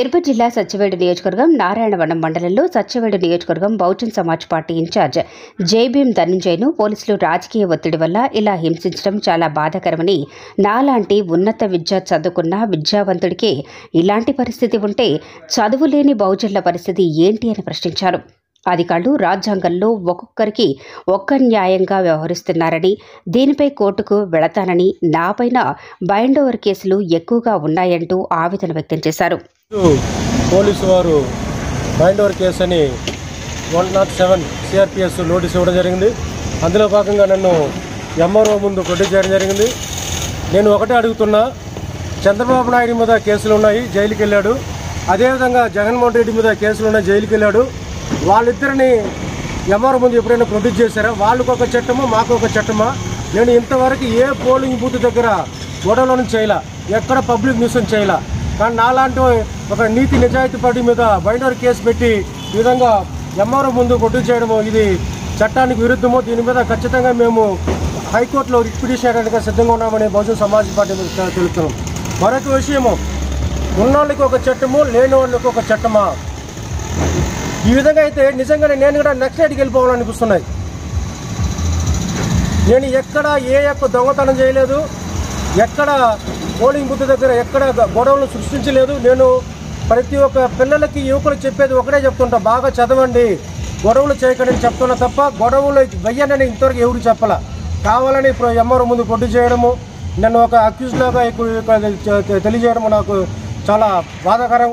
తిరుపతి జిల్లా సత్యవేడు నియోజకవర్గం నారాయణవనం మండలంలో సత్యవేడు నియోజకవర్గం బహుజన్ సమాజ్ పార్టీ ఇన్ఛార్జ్ జైభీం ధనంజయ్ను పోలీసులు రాజకీయ ఒత్తిడి వల్ల ఇలా హింసించడం చాలా బాధాకరమని, నాలాంటి ఉన్నత విద్య చదువుకున్న విద్యావంతుడికి ఇలాంటి పరిస్థితి ఉంటే చదువులేని బహుజనుల పరిస్థితి ఏంటి అని ప్రశ్నించారు. అధికారులు రాజ్యాంగంలో ఒక్కొక్కరికి ఒక్క న్యాయంగా వ్యవహరిస్తున్నారని, దీనిపై కోర్టుకు వెళతానని, నాపైన బైండ్ ఓవర్ కేసులు ఎక్కువగా ఉన్నాయంటూ ఆవేదన వ్యక్తం చేశారు. పోలీసు వారు బైండ్ ఓవర్ కేసు అని 107 CRPS నోటీస్ ఇవ్వడం జరిగింది. అందులో భాగంగా నన్ను ఎంఆర్ఓ ముందు ప్రొడ్యూస్ చేయడం జరిగింది. నేను ఒకటే అడుగుతున్నా, చంద్రబాబు నాయుడు మీద కేసులు ఉన్నాయి, జైలుకి వెళ్ళాడు. అదేవిధంగా జగన్మోహన్ రెడ్డి మీద కేసులు ఉన్నాయి, జైలుకి వెళ్ళాడు. వాళ్ళిద్దరిని ఎంఆర్ఓ ముందు ఎప్పుడైనా ప్రొడ్యూస్ చేశారా? వాళ్ళకు ఒక చట్టమా, మాకు ఒక చట్టమా? నేను ఇంతవరకు ఏ పోలింగ్ బూత్ దగ్గర గొడవలను చేయాల, ఎక్కడ పబ్లిక్ న్యూసెన్స్ చేయాల. కానీ నాలాంటి ఒక నీతి నిజాయితీ పార్టీ మీద బైండ్ ఓవర్ కేసు పెట్టి ఈ విధంగా ఎంఆర్ఓ ముందు ప్రొడ్యూస్ చేయడము ఇది చట్టానికి విరుద్ధము. దీని మీద ఖచ్చితంగా మేము హైకోర్టులో రిట్ పిటిషన్ చేయడానికి సిద్ధంగా ఉన్నామని బహుజన్ సమాజ్ పార్టీ మీద తెలుపుతున్నాం. మరొక విషయము, ఉన్నోళ్ళకి ఒక చట్టము, లేని వాళ్ళకి ఒక చట్టమా? ఈ విధంగా అయితే నిజంగానే నేను కూడా నక్సలైట్కి వెళ్ళిపోవాలనిపిస్తున్నాయి. నేను ఎక్కడ ఏ యొక్క దొంగతనం చేయలేదు, ఎక్కడ పోలింగ్ బూత్ దగ్గర ఎక్కడ గొడవలు సృష్టించలేదు. నేను ప్రతి ఒక్క పిల్లలకి, యువకులకు చెప్పేది ఒకటే చెప్తుంటా, బాగా చదవండి, గొడవలు చేయకండి చెప్తున్నా తప్ప గొడవలు వెయ్యనని ఇంతవరకు ఎవరు చెప్పాల. కావాలని ఇప్పుడు ఎంఆర్ఓ ముందు ప్రొడ్యూస్ చేయడము, నన్ను ఒక అక్యూజ్ లాగా తెలియజేయడము నాకు చాలా బాధాకరం.